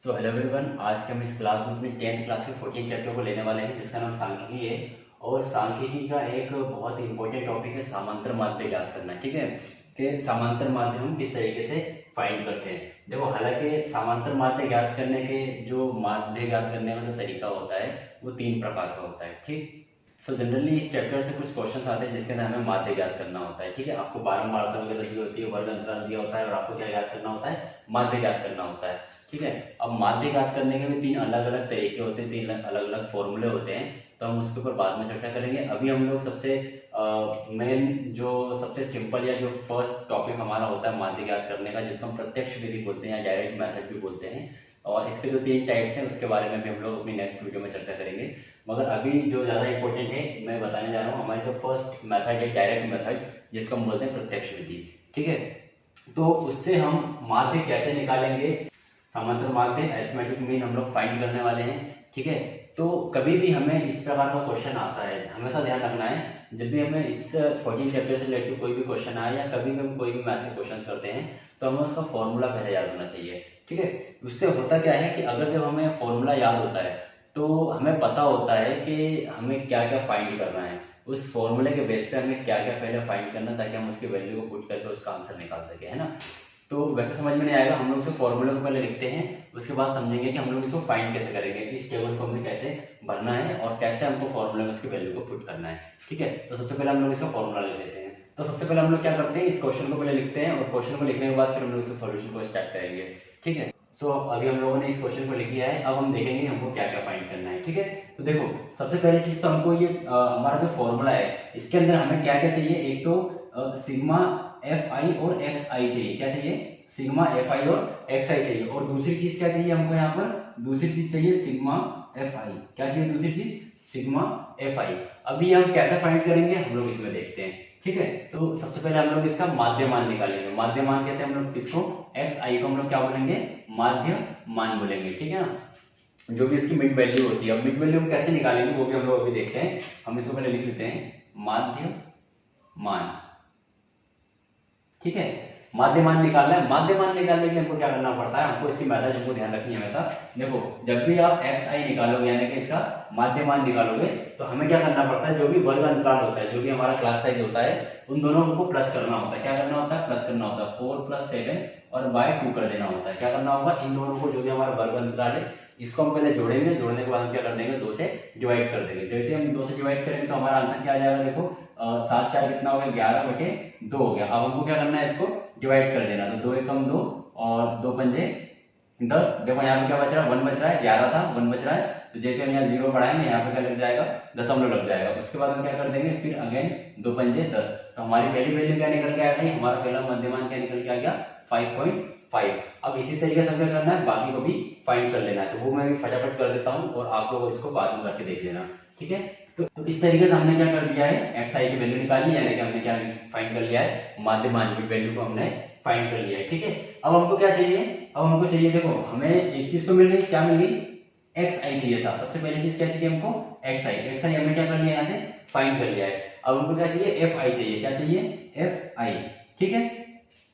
So hello everyone, आज के हम इस क्लास में अपनी 10th क्लास के 14 चैप्टर को लेने वाले हैं जिसका नाम सांख्यिकी है। और सांख्यिकी का एक बहुत इंपॉर्टेंट टॉपिक है समांतर माध्य ज्ञात करना। ठीक है, कि समांतर माध्य हम किस तरीके से फाइंड करते हैं। देखो, हालांकि समांतर माध्य ज्ञात करने के जो माध्य ज्ञात करने का जो तरीका होता है वो 3 प्रकार का होता है। ठीक, सो जनरली इस चैप्टर से कुछ क्वेश्चंस आते हैं जिसके अंदर हमें माध्य ज्ञात करना होता है। ठीक है, आपको बारंबारता वगैरह दी होती है, वर्ग अंतराल दिया होता है और आपको क्या ज्ञात करना होता है, माध्य ज्ञात करना होता है। ठीक है, अब माध्य ज्ञात करने के भी 3 अलग अलग तरीके होते हैं, 3 अलग अलग फॉर्मूले होते हैं, तो हम उसके ऊपर बाद में चर्चा करेंगे। अभी हम लोग सबसे मेन जो सबसे सिंपल या जो फर्स्ट टॉपिक हमारा होता है माध्य ज्ञात करने का, जिसको हम प्रत्यक्ष विधि बोलते हैं या डायरेक्ट मेथड भी बोलते हैं, और इसके जो 3 टाइप्स हैं उसके बारे में भी हम लोग अपनी नेक्स्ट वीडियो में चर्चा करेंगे। मगर अभी जो ज़्यादा इंपॉर्टेंट है मैं बताने जा रहा हूँ, हमारी जो फर्स्ट मेथड है डायरेक्ट मेथड, जिसको हम बोलते हैं प्रत्यक्ष विधि। ठीक है, तो उससे हम माध्य कैसे निकालेंगे, समांतर माध्य अरिथमेटिक मीन हम लोग फाइंड करने वाले हैं। ठीक है, तो कभी भी हमें इस प्रकार का क्वेश्चन आता है, हमेशा ध्यान रखना है, जब भी हमें इस 14 चैप्टर से रिलेटेड कोई भी क्वेश्चन आए या कभी भी हम कोई भी मैथ के क्वेश्चन करते हैं तो हमें उसका फॉर्मूला पहले याद होना चाहिए। ठीक है, उससे होता क्या है कि अगर जब हमें फॉर्मूला याद होता है तो हमें पता होता है कि हमें क्या क्या फाइंड करना है, उस फॉर्मूले के बेस पे हमें क्या क्या पहले फाइंड करना, ताकि हम उसकी वैल्यू को पुट करके उसका आंसर निकाल सके, है ना। तो वैसे समझ में नहीं आएगा, हम लोग उसके फॉर्मूले को पहले लिखते हैं, उसके बाद समझेंगे कि हम लोग इसको फाइंड कैसे करेंगे, इस टेबल को हमें कैसे भरना है और कैसे हमको फॉर्मूले में उसकी वैल्यू को पुट करना है। ठीक है, तो सबसे पहले हम लोग इसका फॉर्मूला लिख लेते हैं। तो सबसे पहले हम लोग क्या करते हैं, इस क्वेश्चन को पहले लिखते हैं और क्वेश्चन को लिखने के बाद फिर हम लोग इसके सॉल्यूशन को स्टार्ट करेंगे। ठीक है, सो अभी हम लोगों ने इस क्वेश्चन को लिख लिया है, अब हम देखेंगे हमको क्या क्या फाइंड करना है। ठीक है, तो देखो सबसे पहली चीज तो हमको ये हमारा जो फॉर्मूला है इसके अंदर हमें क्या क्या चाहिए, एक तो सिग्मा एफ आई और एक्स आई चाहिए। क्या चाहिए, सिग्मा एफ आई और एक्स आई चाहिए। और दूसरी चीज क्या चाहिए हमको, यहाँ पर दूसरी चीज चाहिए सिग्मा एफ आई। क्या चाहिए दूसरी चीज, सिग्मा एफ आई। अभी हम कैसे फाइंड करेंगे हम लोग इसमें देखते हैं। ठीक है, तो सबसे पहले हम लोग इसका माध्य मान निकालेंगे। माध्य मान कहते हैं हम लोग किसको, एक्स आई को हम लोग क्या बोलेंगे, माध्य मान बोलेंगे। ठीक है ना, जो भी इसकी मिड वैल्यू होती है। अब मिड वैल्यू हम कैसे निकालेंगे वो भी हम लोग अभी देखते हैं। हम इसको पहले लिख लेते हैं माध्य मान। ठीक है, माध्य मान निकालना है। माध्य मान निकालने के लिए हमको क्या करना पड़ता है, हमको इसकी मेथड हमको ध्यान रखनी है हमेशा। देखो, जब भी आप एक्स आई निकालोगे यानी कि इसका माध्य मान निकालोगे तो हमें क्या करना पड़ता है, जो भी वर्ग अंतराल होता है, जो भी हमारा क्लास साइज होता है, उन दोनों को प्लस करना होता है। क्या करना होता है, प्लस करना होता है। 4 + 7 और बाय 2 कर देना होता है। क्या करना होगा, इन दोनों को, जो भी हमारा वर्ग अंतराल है इसको हम पहले जोड़ेंगे, जोड़ने के बाद हम क्या कर देंगे, 2 से डिवाइड कर देंगे। जैसे हम 2 से डिवाइड करेंगे तो हमारा आंसर क्या आ जाएगा, देखो 7 4 कितना हो गया, 11/2 हो गया। अब हमको क्या करना है, इसको डिवाइड कर देना। तो 2 एकम 2 और 2 पंजे 10। देखो यहाँ पे क्या बच रहा है, 1 बच रहा है, 11 था 1 बच रहा है। तो जैसे हम यहाँ 0 बढ़ाएंगे यहाँ पे क्या लग जाएगा, दशमलव लग जाएगा। उसके बाद हम क्या कर देंगे, फिर अगेन 2 पंजे 10। तो हमारी पहली वैल्यू क्या निकल के आ गई, हमारा पहला मध्यमान क्या निकल के आ गया, 5.5। अब इसी तरीके से हमें करना है, बाकी को भी फाइंड कर लेना है। तो वो मैं भी फटाफट कर देता हूँ और आप लोग इसको बाद में करके देख लेना। ठीक है, तो इस तरीके से हमने क्या कर दिया है, एक्स आई की वैल्यू निकाल ली, यानी कि हमने क्या फाइंड कर लिया है, माध्य मान की वैल्यू को हमने फाइंड कर लिया है। ठीक है, अब हमको क्या चाहिए, अब हमको चाहिए, देखो हमें एक चीज तो मिल गई, क्या मिल गई, एक्स आई चाहिए था। सबसे पहली चीज क्या चाहिए हमको, एक्स आई। एक्स आई हमने क्या कर लिया, यहाँ से फाइंड कर लिया है। अब हमको क्या चाहिए, एफ आई चाहिए। क्या चाहिए, एफ आई। ठीक है,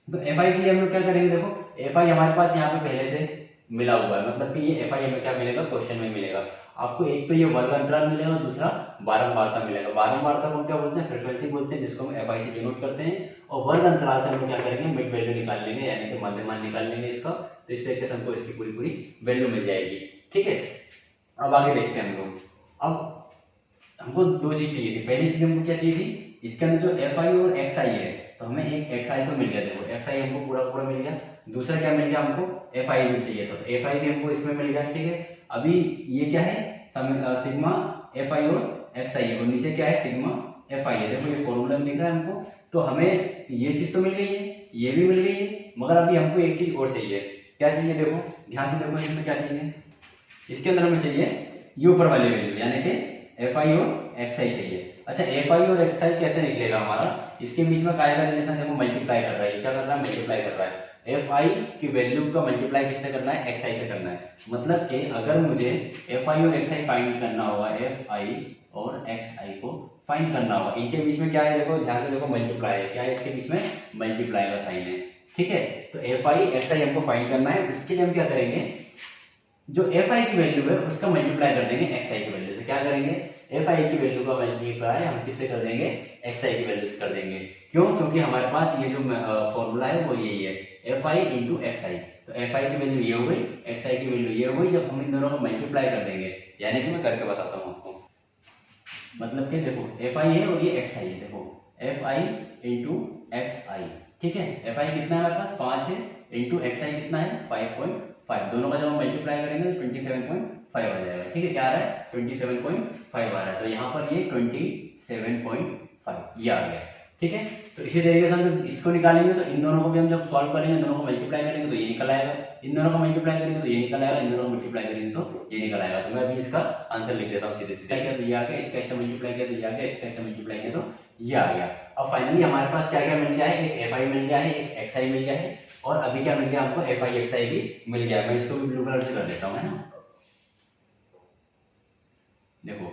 तो एफ आई के लिए हम लोग क्या करेंगे, देखो एफ आई हमारे पास यहाँ पे पहले से मिला हुआ है, मतलब कि ये एफ आई हमें क्या मिलेगा, क्वेश्चन में मिलेगा आपको। एक तो ये वर्ग अंतराल मिलेगा, दूसरा बारंबारता मिलेगा। बारंबारता को हम क्या बोलते हैं, फ्रीक्वेंसी बोलते हैं, जिसको हम एफ आई से डिनोट करते हैं। और वर्ग अंतराल से हम क्या करेंगे, मिड वैल्यू निकाल लेंगे, यानी कि माध्य मान निकाल लेंगे इसका। तो इस तरीके से हमको इसकी पूरी पूरी वैल्यू मिल जाएगी। ठीक है, अब आगे देखते हैं हम लोग। अब हमको 2 चीज चाहिए थी। पहली चीज हमको क्या चाहिए थी, इसके अंदर जो एफ आई और एक्स आई है, तो हमें एक एक्स आई तो मिल गया। देखो एक्स आई हमको पूरा पूरा मिल गया। दूसरा क्या मिल गया, हमको एफ आई भी चाहिए था, तो एफ आई भी हमको इसमें मिल गया। ठीक है, अभी ये क्या है, सिग्मा एफ आई और एक्स आई है, और नीचे क्या है, सिग्मा एफ आई है। देखो ये फॉर्मूला में लिख रहा है हमको। तो हमें ये चीज तो मिल गई है, ये भी मिल गई है, मगर अभी हमको एक चीज और चाहिए। क्या चाहिए, देखो ध्यान से देखो, इसमें क्या चाहिए, इसके अंदर हमें चाहिए ये ऊपर वाली वैल्यू, यानी कि एफ आई और एक्स आई चाहिए। अच्छा, एफ आई और एक्स आई कैसे निकलेगा हमारा, इसके बीच में काय का रिलेशन देखो, मल्टीप्लाई कर रहा है। क्या कर रहा है, मल्टीप्लाई कर रहा है। एफ आई की वैल्यू का मल्टीप्लाई किससे करना है, एक्स आई से करना है। मतलब कि अगर मुझे एफ आई और एक्स आई फाइंड करना होगा, एफ आई और एक्स आई को फाइंड करना होगा, इनके बीच में क्या है, देखो ध्यान से देखो, मल्टीप्लाई है। क्या है, इसके बीच में मल्टीप्लाई का साइन है। ठीक है, तो एफ आई एक्स आई हमको फाइंड करना है। उसके लिए हम क्या करेंगे, जो एफ आई की वैल्यू है उसका मल्टीप्लाई कर देंगे एक्स आई की वैल्यू से। क्या करेंगे, एफ आई की वैल्यू का मल्टीप्लाई हम किससे कर देंगे, एक्स आई की वैल्यू से कर देंगे। क्यों, क्योंकि हमारे पास ये जो फॉर्मूला है वो यही है, F I into x I. तो एफ आई की वैल्यू ये हो गई, एक्स आई की वैल्यू ये हो गई। जब हम इन दोनों को मल्टीप्लाई कर देंगे, यानी कि मैं करके बताता हूँ आपको, मतलब कि देखो एफ आई है और ये एक्स आई है। देखो एफ आई इंटू एक्स आई, ठीक है। एफ आई कितना है हमारे पास 5 है, इंटू एक्स आई कितना है 5.5। दोनों का जब हम मल्टीप्लाई करेंगे तो 27.5 आ जाएगा, ठीक है। क्या आ रहा है 27.5 आ रहा है, तो यहाँ पर ये 27.5 ये आ गया, ठीक है। तो इसी तरीके से हम जब इसको निकालेंगे तो इन दोनों को भी हम जब सॉल्व करेंगे, दोनों को मल्टीप्लाई करेंगे तो ये निकल आएगा, इन दोनों को मल्टीप्लाई करेंगे तो ये निकल आएगा, इन दोनों को मल्टीप्लाई करेंगे तो ये निकल आएगा। तो मैं अभी इसका आंसर लिख देता हूँ सीधे सीधे। क्या तो ये आ गया, इसका ऐसे मल्टीप्लाई किया तो ये आ गया, इसका ऐसे मल्टीप्लाई किया तो ये आ गया। अब फाइनली हमारे पास क्या क्या मिल गया है, एक एफ आई मिल गया है, एक एक्स आई मिल गया है, और अभी क्या मिल गया हमको, एफ आई एक्स आई भी मिल गया है। मैं इसको भी ब्लू कलर से कर देता हूँ, है ना। देखो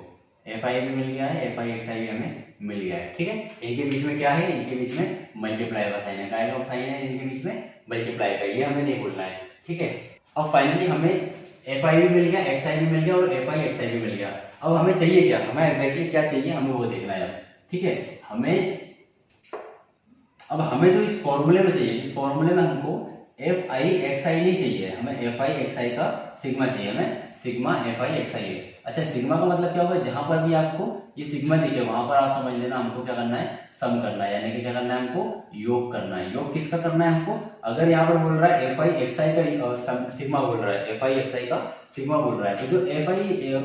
एफ आई भी मिल गया है, एफ आई एक्स आई भी हमें मिल गया है, ठीक है। इनके बीच में क्या है, इनके बीच में मल्टीप्लाई का साइन है, काय का साइन है, इनके बीच में मल्टीप्लाई का, ये हमें नहीं भूलना है, ठीक है। अब फाइनली हमें एफ आई भी मिल गया, एक्स आई भी मिल गया और एफ आई एक्स आई भी मिल गया। अब हमें चाहिए क्या, हमें एग्जैक्टली क्या चाहिए, हमें वो देखना है, ठीक है। हमें जो इस फॉर्मूले में चाहिए, इस फॉर्मूले में हमको एफ आई एक्स आई नहीं चाहिए, हमें एफ आई एक्स आई का सिग्मा चाहिए, हमें सिग्मा एफ आई एक्स आई है। अच्छा सिग्मा का मतलब क्या होगा, जहां पर भी आपको ये सिग्मा दिखे वहां पर आप समझ लेना हमको क्या करना है, सम करना है, यानी कि क्या करना है हमको, योग करना है। योग किसका करना है हमको, अगर यहाँ पर बोल रहा है एफ आई एक्स आई का सिग्मा बोल रहा है, एफ आई एक्स आई का सिग्मा बोल रहा है, तो जो एफ आई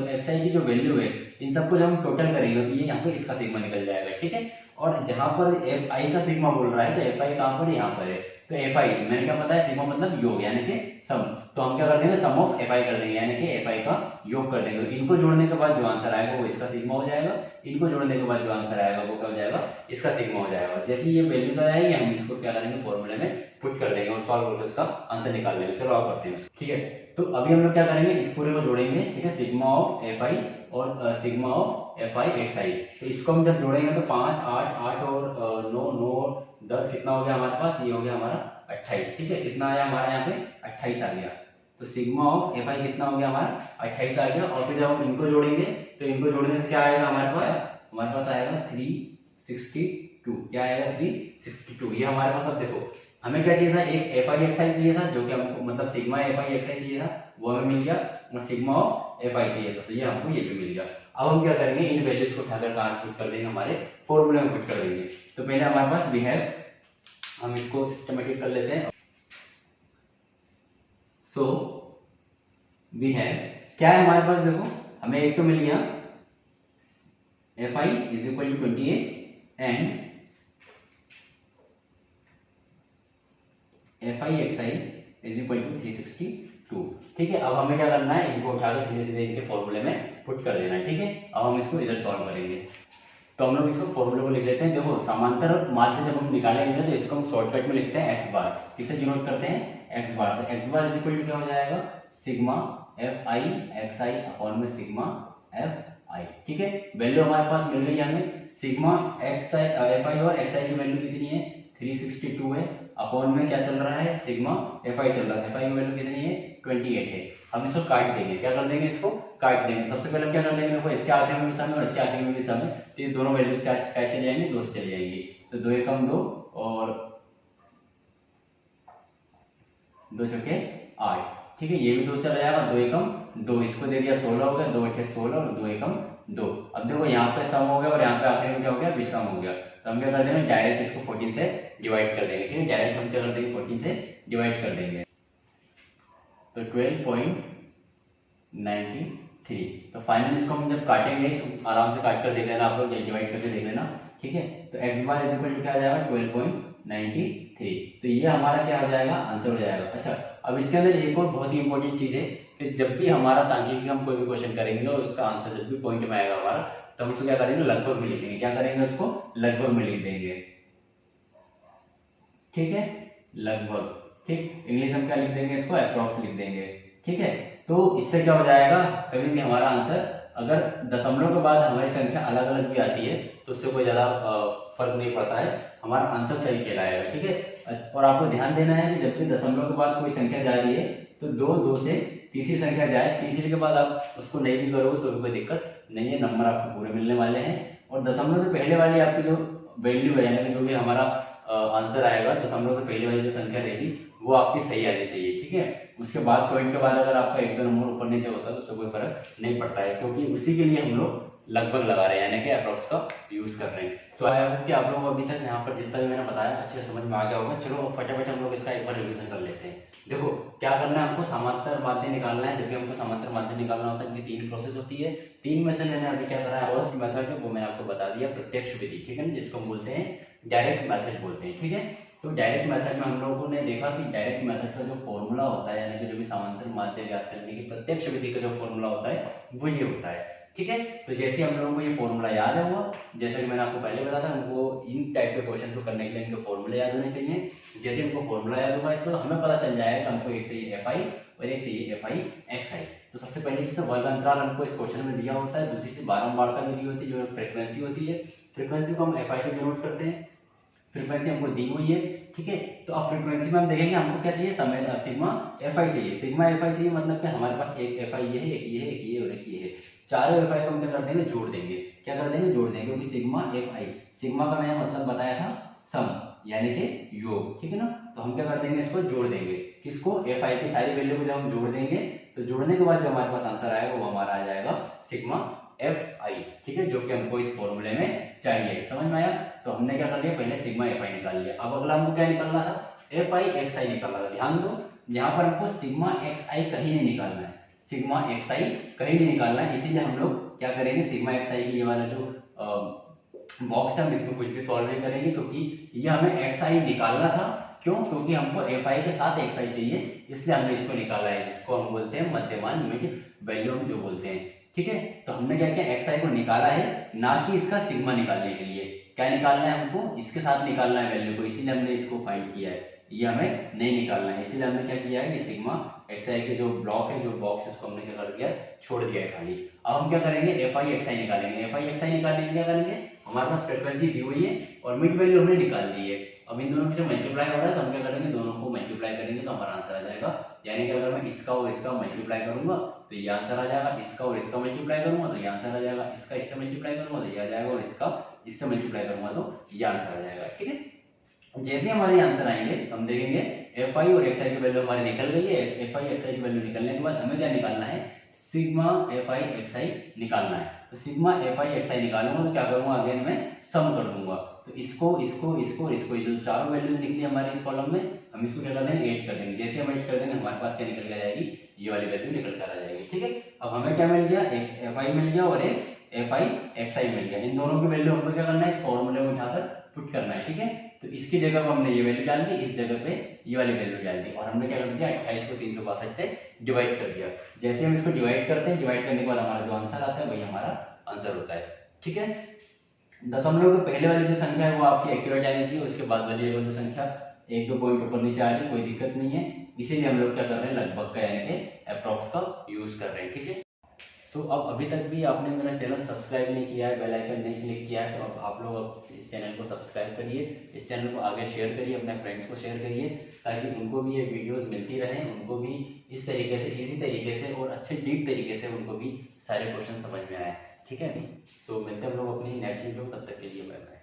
एक्स आई की जो वैल्यू है इन सबको जब हम टोटल करेंगे तो ये यहाँ पे इसका सिग्मा निकल जाएगा, ठीक है। और जहां पर एफ आई का सिग्मा बोल रहा है तो एफ आई कहां पर है, यहाँ पर है। तो एफ आई मैंने क्या बताया, सिग्मा मतलब योग यानी कि सम। तो हम क्या कर देंगे, सम ऑफ एफ आई कर देंगे, यानी कि एफ आई का योग कर देंगे। इनको जोड़ने के बाद जो आंसर आएगा वो इसका सिग्मा हो जाएगा, इनको जोड़ने के बाद जो आंसर आएगा वो क्या हो जाएगा, इसका सिग्मा हो जाएगा। जैसे ये वैल्यूज आ जाएगी हम इसको क्या करेंगे, फॉर्मूले में पुट कर देंगे और सॉल्व करके उसका आंसर निकाल लेंगे। चलो आप करते हैं, ठीक है। तो अभी हम लोग क्या करेंगे, इस पूरे को जोड़ेंगे, ठीक है, सिग्मा ऑफ एफ आई और sigma of F I X I. तो इसको हम जब जोड़ेंगे तो 5 8 8 और 9 9 10 कितना हो गया हमारे पास, ये हो गया हमारा 28, ठीक है। कितना आया हमारे यहाँ पे 28 आ गया। तो सिग्मा ऑफ एफ आई कितना हो गया हमारा 28 आ गया। और फिर जब हम इनको जोड़ेंगे तो इनको जोड़ने से क्या आएगा हमारे पास आएगा 362। क्या आएगा 362, ये हमारे पास। अब देखो हमें क्या चाहिए था, एक एफ आई एक्स आई चाहिए था, जो कि हमको मतलब सिग्मा एफ आई एक्स आई चाहिए था, वो हमें मिल गया, और सिग्मा ऑफ एफ आई चाहिए था, तो ये हमको ये भी मिल गया। अब हम क्या करेंगे, इन वैल्यूज को उठाकर कहाँ पुट कर देंगे, हमारे फॉर्मूले में पुट कर देंगे। तो पहले हमारे पास वी हैव, हम इसको सिस्टमेटिक कर लेते हैं। सो वी हैव, क्या है हमारे पास, देखो हमें एक तो मिल गया F I is equal to 28 and F I X I is equal to 362, ठीक है। अब हमें क्या करना है, इनको उठाकर सीधे सीधे इनके फॉर्मूले में पुट कर देना है, ठीक है। अब हम इसको इधर सॉल्व करेंगे, तो हम लोग इसको फॉर्मूले को लिख लेते हैं। देखो समांतर माध्य जब हम निकालेंगे तो इसको हम शॉर्टकट में लिखते हैं एक्स बार, किससे डिनोट करते हैं, एक्स बार से। X bar is equal to क्या हो जाएगा, sigma F I X I upon में सिग्मा एफ आई, ठीक है। वैल्यू हमारे पास मिल गई हमें, sigma X I F I और एक्स आई की वैल्यू कितनी है 362 है, अपॉन में क्या चल रहा है, सिग्मा एफ आई चल रहा है, एफ आई की वैल्यू कितनी है 28 है। हम इसको काट देंगे, क्या कर देंगे, इसको काट देंगे। सबसे पहले क्या कर देंगे, देखो इसके आगे में भी सम है और इसके आगे में भी सम है, तो ये दोनों वैल्यूज क्या चले जाएंगे, 2 से चले जाएंगी। तो 2 एकम 2 और 2 चौके 8, ठीक है। ये भी 2 से चला जाएगा, 2 एकम 2, इसको दे दिया 16 हो गया, 2 8 16 और 2 एकम 2। अब देखो यहाँ पे सम हो गया और यहाँ पे आखिर में क्या हो गया, विषम हो गया। तो हम क्या कर देंगे, डायरेक्ट इसको 14 से डिवाइड कर देंगे, ठीक है। डायरेक्ट हम क्या कर देंगे, 14 से डिवाइड कर देंगे, तो 12.93। तो फाइनली इसको हम जब काटेंगे, आराम से काट कर देख लेना आप लोग, डिवाइड करके देख लेना, ठीक है। तो X bar is equal to क्या आ जाएगा 12.93। तो ये हमारा क्या हो जाएगा, आंसर हो जाएगा। अच्छा अब इसके अंदर एक और बहुत ही इंपॉर्टेंट चीज है कि जब भी हमारा सांख्यिकी हम कोई भी क्वेश्चन करेंगे और उसका आंसर जब भी पॉइंट में आएगा हमारा, तो हम उसको क्या करेंगे, लगभग में लिखेंगे। क्या करेंगे, उसको लगभग में लिख देंगे, ठीक है, लगभग, ठीक। इंग्लिश हम क्या लिख देंगे, इसको अप्रॉक्स लिख देंगे, ठीक है। तो इससे क्या हो जाएगा, कभी भी हमारा आंसर अगर दशमलव के बाद हमारी संख्या अलग अलग भी आती है तो उससे कोई ज्यादा फर्क नहीं पड़ता है, हमारा आंसर सही कहलाएगा, ठीक है। और आपको ध्यान देना है कि जब भी दशमलव के बाद कोई संख्या जा रही है तो 2 2 से तीसरी संख्या जाए, तीसरी के बाद आप उसको नहीं भी करोगे तो भी कोई दिक्कत नहीं है, नंबर आपको पूरे मिलने वाले हैं। और दशमलव से पहले वाली आपकी जो वैल्यू है, यानी कि जो भी हमारा आंसर आएगा, दशमलव से पहले वाली जो संख्या रहेगी वो आपकी सही आनी चाहिए, ठीक है। उसके बाद पॉइंट के बाद अगर आपका एक दो नंबर ऊपर नीचे होता है तो उससे कोई फर्क नहीं पड़ता है, क्योंकि उसी के लिए हम लोग लगभग लगा रहे हैं, यानी कि अप्रॉक्स का यूज कर रहे हैं। सो आई होप कि आप लोगों को अभी तक यहाँ पर जितना भी मैंने बताया अच्छे से समझ में आ गया होगा। चलो फटाफट हम लोग इसका एक बार रिवीजन कर लेते हैं। देखो क्या करना है, हमको समांतर माध्य निकालना है। जब भी हमको समांतर माध्य निकालना होता है इनकी तीन प्रोसेस होती है, तीन में से मैंने अभी क्या करा है, फर्स्ट मेथड है वो मैंने आपको बता दिया, प्रत्यक्ष विधि, ठीक है ना, जिसको हम बोलते हैं डायरेक्ट मेथड बोलते हैं, ठीक है। तो डायरेक्ट मेथड में हम लोगों ने देखा कि डायरेक्ट मेथड का जो फॉर्मूला होता है, यानी कि जो भी समांतर माध्य ज्ञात करने की प्रत्यक्ष विधि का जो फॉर्मूला होता है वो ये होता है, ठीक है। तो जैसे हम लोगों को ये फॉर्मूला याद है हुआ, जैसे कि मैंने आपको पहले बताया था, हमको इन टाइप के क्वेश्चन को करने के लिए इनके फॉर्मूले याद होने चाहिए। जैसे हमको फॉर्मूला याद होगा इसको हमें पता चल जाएगा हमको एक चाहिए एफ आई और एक चाहिए एफ आई एक्स आई। तो सबसे पहली चीज तो वर्ग अंतराल हमको इस क्वेश्चन में दिया होता है, दूसरी चीज बारंबारता भी दी होती है, जो फ्रीक्वेंसी होती है, फ्रीक्वेंसी को हम एफ आई से डिनोट करते हैं, फ्रीक्वेंसी हमको दी हुई है, ठीक है। तो अब फ्रीक्वेंसी में हम देखेंगे हमको क्या चाहिए, समय सिग्मा एफ आई चाहिए, सिग्मा एफ आई चाहिए, मतलब कि हमारे पास एक एफ आई ये है, एक ये है, एक ये और एक ये है, चारों एफ आई को हम क्या कर देंगे, जोड़ देंगे। क्या कर देंगे, जोड़ देंगे, क्योंकि सिग्मा एफ आई, सिग्मा का मैंने मतलब बताया था सम, यानी कि योग, ठीक है ना। तो हम क्या कर देंगे, इसको जोड़ देंगे, किसको, एफ आई की सारी वैल्यू को जब हम जोड़ देंगे तो जोड़ने के बाद जो हमारे पास आंसर आएगा वो हमारा आ जाएगा सिग्मा एफ आई, ठीक है, जो कि हमको इस फॉर्मूले में चाहिए। समझ में आया। तो हमने क्या कर लिया, पहले सिग्मा एफ आई निकाल लिया। अब अगला हमको क्या निकालना था, एफ आई एक्स आई निकालना था। ध्यान दो, यहाँ पर हमको सिग्मा एक्स आई कहीं नहीं निकालना है, सिग्मा एक्स आई कहीं नहीं निकालना है, इसीलिए हम लोग क्या करेंगे, सिग्मा एक्स आई की ये वाला जो बॉक्स है हम इसमें कुछ भी सॉल्व नहीं करेंगे, क्योंकि ये हमें एक्स आई निकालना था। क्यों, क्योंकि हमको एफ आई के साथ एक्स आई चाहिए, इसलिए हमने इसको निकाला है, जिसको हम बोलते हैं मध्यमान वैल्यू हम जो बोलते हैं, ठीक है। तो हमने क्या किया, एक्स आई को निकाला है, ना कि इसका सिग्मा निकालने के लिए। क्या निकालना है हमको, इसके साथ निकालना है वैल्यू को, इसीलिए हमने इसको फाइंड किया है, ये हमें नहीं निकालना है, इसीलिए हमने क्या किया है कि सिग्मा एक्स आई के जो ब्लॉक है, जो बॉक्स है, उसको हमने क्या कर दिया, छोड़ दिया है खाली। अब हम क्या करेंगे, एफ आई एक्स आई निकालेंगे। एफ आई एक्स आई निकालने के क्या करेंगे, हमारे पास फ्रीक्वेंसी दी हुई है और मिड वैल्यू हमने निकाल दी है। अब इन दोनों की जो मल्टीप्लाई हो रहा है तो हम क्या करेंगे, दोनों को मल्टीप्लाई करेंगे तो हमारा आंसर आ जाएगा। यानी कि अगर मैं इसका और इसका मल्टीप्लाई करूंगा तो ये आंसर आ जाएगा, इसका और इसका मल्टीप्लाई करूंगा तो ये आंसर आ जाएगा, इसका इससे मल्टीप्लाई करूंगा तो ये आ जाएगा, और इसका इससे मल्टीप्लाई करूंगा तो ये आंसर आ जाएगा, ठीक है। जैसे हमारे आंसर आएंगे हम देखेंगे एफ आई और एक्स आई की वैल्यू हमारी निकल गई है। एफ आई एक्स आई की वैल्यू निकलने के बाद हमें क्या निकालना है, सिग्मा एफ आई एक्स आई निकालना है। तो सिग्मा एफ आई एक्स आई निकालूंगा तो क्या करूंगा, अगेन मैं सम कर दूंगा, तो इसको इसको इसको और इसको, जो चारों वैल्यूज निकली हमारी इस कॉलम में, हम इसको क्या कर देंगे, ऐड कर देंगे। जैसे हम ऐड कर देंगे हमारे पास क्या निकल के आ जाएगी, ये वाली वैल्यू निकल कर आ जाएगी, ठीक है। अब हमें क्या मिल गया, एक एफ आई मिल गया और एक एफ आई एक्स आई मिल गया। इन दोनों की वैल्यू हमको क्या करना है, इस फॉर्मूले में उठाकर पुट करना है, ठीक है। तो इसकी जगह पर हमने ये वैल्यू डाल दी, इस जगह पे ये वाली वैल्यू डाल दी, और हमने क्या कर दिया, 28 को 362 से डिवाइड कर दिया। जैसे हम इसको डिवाइड करते हैं, डिवाइड करने के बाद हमारा जो आंसर आता है वही हमारा आंसर होता है, ठीक है। दशमलव के पहले वाली जो संख्या है वो आपकी एक्यूरेट आनी चाहिए, उसके बाद वाली जो संख्या एक दो पॉइंट ऊपर नीचे आ रही है कोई दिक्कत नहीं है, इसीलिए हम लोग क्या कर रहे हैं, लगभग का यानी कि अप्रॉक्स का यूज कर रहे हैं, ठीक है। सो अब अभी तक भी आपने मेरा चैनल सब्सक्राइब नहीं किया है, बेल आइकन नहीं क्लिक किया है, तो अब आप लोग अब इस चैनल को सब्सक्राइब करिए, इस चैनल को आगे शेयर करिए, अपने फ्रेंड्स को शेयर करिए, ताकि उनको भी ये वीडियोस मिलती रहें, उनको भी इस तरीके से, इजी तरीके से और अच्छे डीप तरीके से उनको भी सारे क्वेश्चन समझ में आए, ठीक है। सो मिलते हैं हम लोग अपनी नेक्स्ट वीडियो, तब तक के लिए बाय बाय।